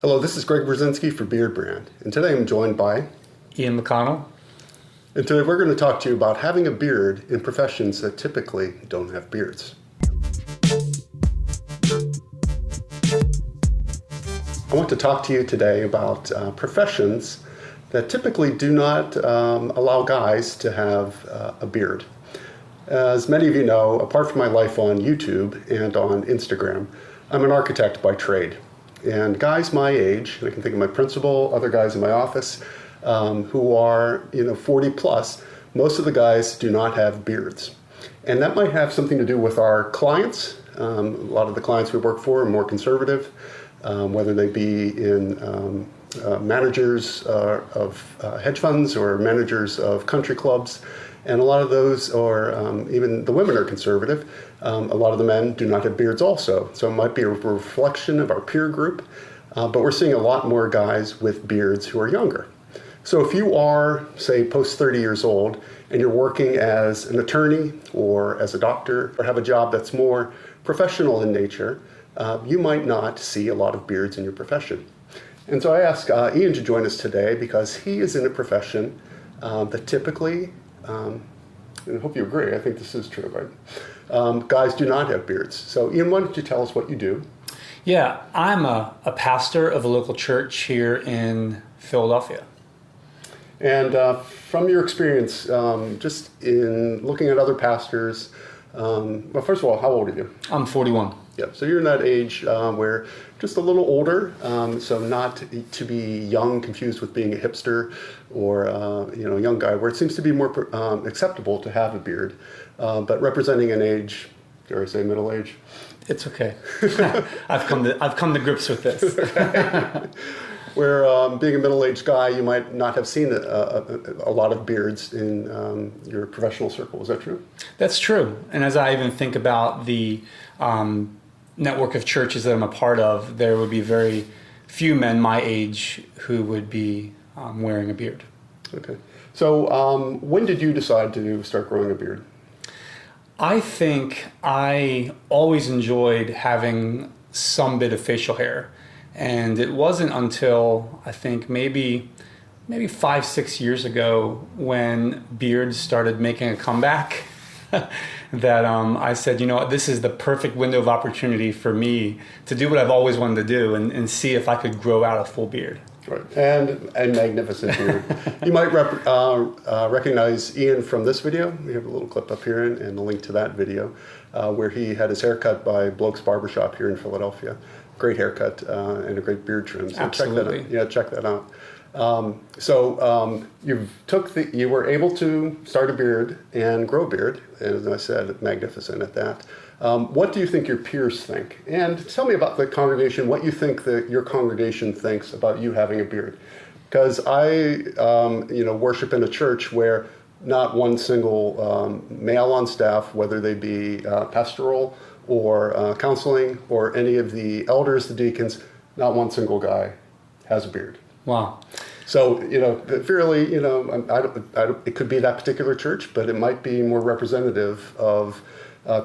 Hello, this is Greg Berzinsky for Beardbrand, and today I'm joined by Ian McConnell. And today we're going to talk to you about having a beard in professions that typically don't have beards. I want to talk to you today about professions that typically do not allow guys to have a beard. As many of you know, apart from my life on YouTube and on Instagram, I'm an architect by trade. And guys my age, I can think of my principal, other guys in my office, who are 40 plus, most of the guys do not have beards. And that might have something to do with our clients. A lot of the clients we work for are more conservative, whether they be in managers of hedge funds or managers of country clubs. And a lot of those, or even the women are conservative. A lot of the men do not have beards also. So it might be a reflection of our peer group, but we're seeing a lot more guys with beards who are younger. So if you are, say, post 30 years old, and you're working as an attorney or as a doctor, or have a job that's more professional in nature, you might not see a lot of beards in your profession. And so I asked Ian to join us today because he is in a profession that typically, and I hope you agree, I think this is true, right? Guys do not have beards. So Ian, why don't you tell us what you do? Yeah, I'm a pastor of a local church here in Philadelphia. And from your experience, just in looking at other pastors, well, first of all, how old are you? I'm 41. Yeah, so you're in that age where just a little older, so not to be young, confused with being a hipster or a young guy, where it seems to be more acceptable to have a beard, but representing an age, dare I say middle age? It's okay. I've come to grips with this. Where being a middle-aged guy, you might not have seen a lot of beards in your professional circle. Is that true? That's true. And as I even think about the network of churches that I'm a part of, there would be very few men my age who would be wearing a beard. Okay. So when did you decide to start growing a beard? I think I always enjoyed having some bit of facial hair. And it wasn't until, I think, maybe 5-6 years ago when beards started making a comeback that I said, this is the perfect window of opportunity for me to do what I've always wanted to do and see if I could grow out a full beard. Right, and a magnificent beard. You might recognize Ian from this video. We have a little clip up here and a link to that video where he had his hair cut by Bloke's Barbershop here in Philadelphia. Great haircut and a great beard trim. So absolutely. Check that out. You were able to start a beard and grow a beard, and as I said, magnificent at that. What do you think your peers think? And tell me about the congregation, what you think that your congregation thinks about you having a beard. Because I, worship in a church where not one single male on staff, whether they be pastoral or counseling or any of the elders, the deacons, not one single guy has a beard. Wow. So, fairly, it could be that particular church, but it might be more representative of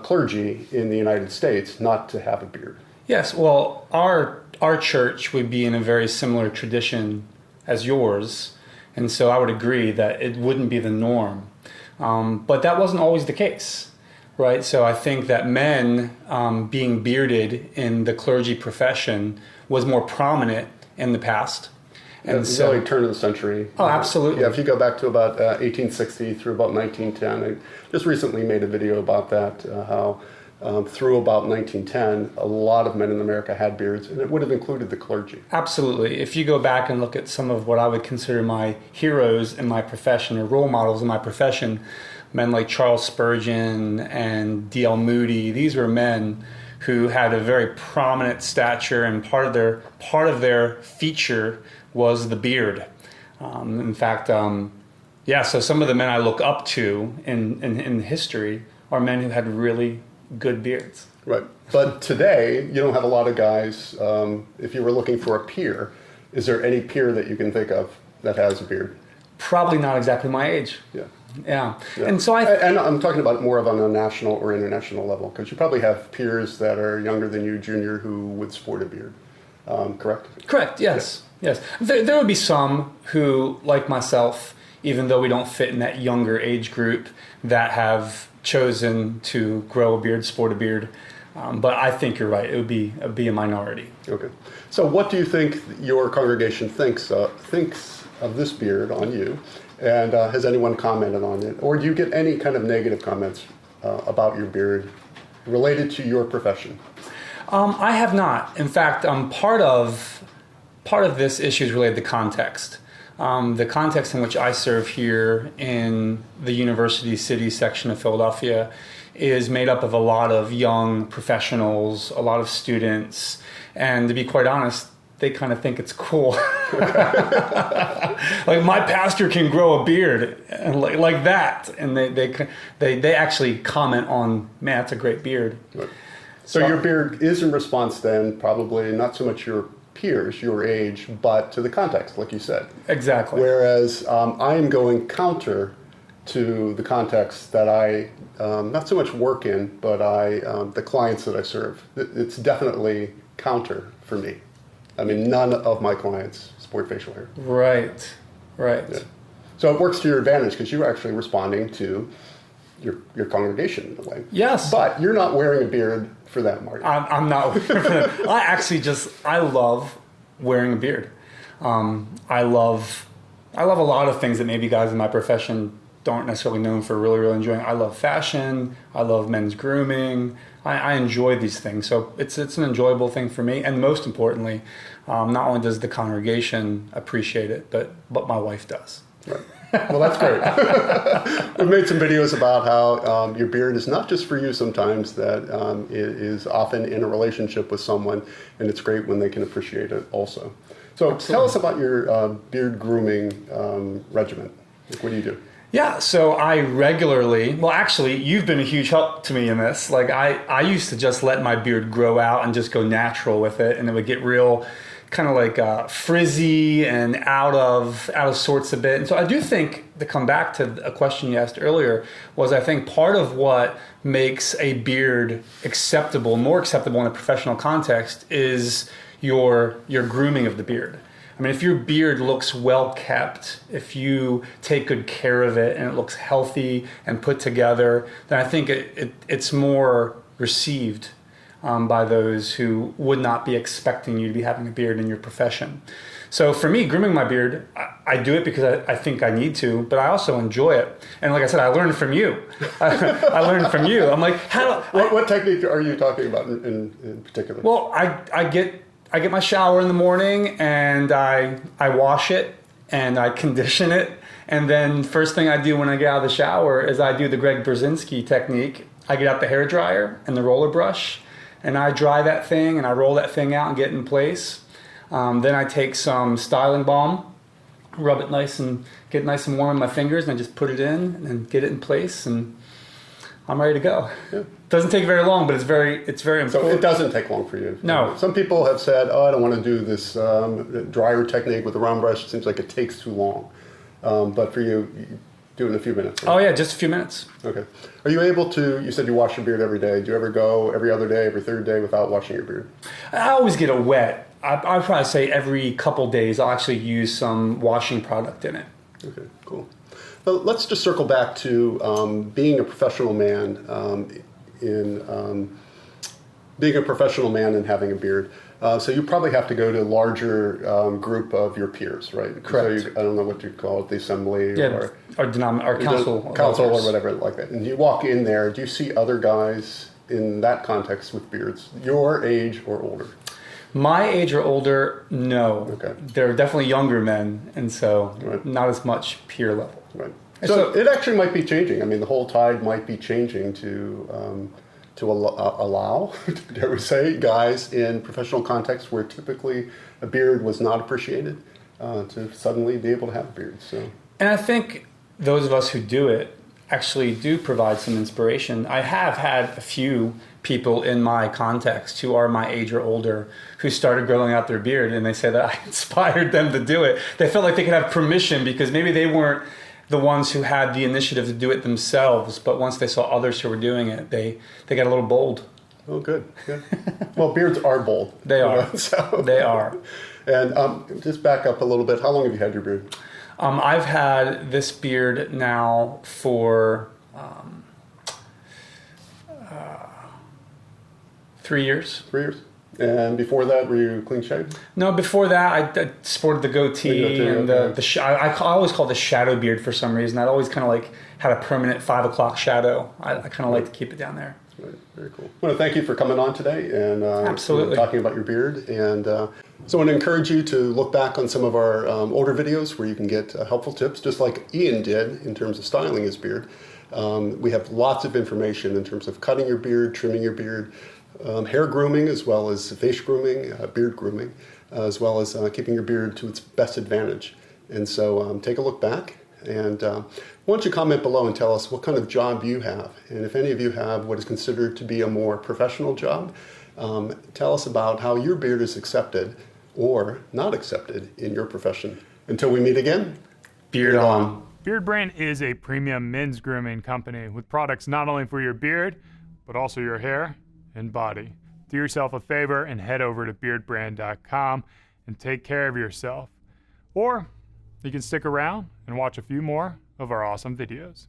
clergy in the United States not to have a beard. Yes, well, our church would be in a very similar tradition as yours, and so I would agree that it wouldn't be the norm. But that wasn't always the case, right? So I think that men being bearded in the clergy profession was more prominent in the past. And so, really turn of the century. Oh, absolutely. Yeah, if you go back to about 1860 through about 1910, I just recently made a video about that, how through about 1910, a lot of men in America had beards, and it would have included the clergy. Absolutely. If you go back and look at some of what I would consider my heroes in my profession or role models in my profession, men like Charles Spurgeon and D.L. Moody, these were men who had a very prominent stature, and part of their feature was the beard. In fact, so some of the men I look up to in history are men who had really good beards. Right. But today, you don't have a lot of guys. If you were looking for a peer, is there any peer that you can think of that has a beard? Probably not exactly my age. Yeah. And so and I'm talking about more of on a national or international level, because you probably have peers that are younger than you, junior, who would sport a beard. correct? Correct. Yes. Yes. There would be some who, like myself, even though we don't fit in that younger age group, that have chosen to grow a beard, sport a beard. But I think you're right. It would be a minority. Okay. So what do you think your congregation thinks of this beard on you? And has anyone commented on it? Or do you get any kind of negative comments about your beard related to your profession? I have not. In fact, part of this issue is related to context. The context in which I serve here in the University City section of Philadelphia is made up of a lot of young professionals, a lot of students, and to be quite honest, they kind of think it's cool. Like, my pastor can grow a beard, and like that, and they actually comment on, man, that's a great beard. Right. So your beard is in response then, probably not so much your peers, your age, but to the context, like you said. Exactly. Whereas I am going counter to the context that I not so much work in, but the clients that I serve. It's definitely counter for me. I mean, none of my clients sport facial hair. Right. Yeah. So it works to your advantage because you're actually responding to your congregation in a way. Yes. But you're not wearing a beard for them, are you? I'm not. I love wearing a beard. I love a lot of things that maybe guys in my profession aren't necessarily known for really enjoying. I love fashion. I love men's grooming. I enjoy these things. So it's an enjoyable thing for me. And most importantly, not only does the congregation appreciate it, but my wife does. Right. Well, that's great. We've made some videos about how your beard is not just for you sometimes, that it is often in a relationship with someone, and it's great when they can appreciate it also. So Absolutely. Tell us about your beard grooming regimen. Like, what do you do? Yeah, so I regularly, well, actually, you've been a huge help to me in this. Like, I used to just let my beard grow out and just go natural with it, and it would get real kind of like frizzy and out of sorts a bit. And so I do think, to come back to a question you asked earlier, was I think part of what makes a beard more acceptable in a professional context is your grooming of the beard. I mean, if your beard looks well kept, if you take good care of it and it looks healthy and put together, then I think it's more received by those who would not be expecting you to be having a beard in your profession. So for me, grooming my beard, I do it because I think I need to, but I also enjoy it. And like I said, I learned from you. I learned from you. I'm like, what technique are you talking about in particular? Well, I get my shower in the morning and I wash it and I condition it. And then first thing I do when I get out of the shower is I do the Berzinsky technique. I get out the hairdryer and the roller brush and I dry that thing and I roll that thing out and get it in place. Then I take some styling balm, rub it get it nice and warm in my fingers, and I just put it in and get it in place, and I'm ready to go. Yeah. Doesn't take very long, but it's very important. So it doesn't take long for you. No. Some people have said, I don't want to do this dryer technique with a round brush. It seems like it takes too long. But for you do it in a few minutes. Right? Oh yeah, just a few minutes. Okay. Are you able to, you said you wash your beard every day. Do you ever go every other day, every third day without washing your beard? I always get it wet. I'd probably say every couple days I'll actually use some washing product in it. Okay, cool. Well, let's just circle back to being a professional man being a professional man and having a beard. So you probably have to go to a larger group of your peers, right? Correct. So I don't know what you call it, the assembly or council. Council or whatever like that. And you walk in there, do you see other guys in that context with beards, your age or older? My age or older, no. Okay. They're definitely younger men, and so right. Not as much peer level. Right. So it actually might be changing. I mean, the whole tide might be changing to allow, dare we say, guys in professional contexts where typically a beard was not appreciated, to suddenly be able to have a beard. So. And I think those of us who do it actually do provide some inspiration. I have had a few people in my context who are my age or older who started growing out their beard, and they say that I inspired them to do it. They felt like they could have permission because maybe they weren't the ones who had the initiative to do it themselves, but once they saw others who were doing it, they got a little bold. Oh, good. Good. Well, beards are bold. They are. They are. And just back up a little bit. How long have you had your beard? I've had this beard now for 3 years. 3 years. And before that, were you clean shaved? No, before that, I sported the goatee and I always called it shadow beard for some reason. I'd always kind of like had a permanent 5 o'clock shadow. I kind of like to keep it down there. Right. Very cool. I want to thank you for coming on today and Absolutely. talking about your beard. And so I want to encourage you to look back on some of our older videos where you can get helpful tips, just like Ian did in terms of styling his beard. We have lots of information in terms of cutting your beard, trimming your beard, hair grooming, as well as face grooming, beard grooming, as well as keeping your beard to its best advantage. And so take a look back. And why don't you comment below and tell us what kind of job you have. And if any of you have what is considered to be a more professional job, tell us about how your beard is accepted or not accepted in your profession. Until we meet again, Beard on. Beardbrand is a premium men's grooming company with products not only for your beard, but also your hair and body. Do yourself a favor and head over to beardbrand.com and take care of yourself. Or you can stick around and watch a few more of our awesome videos.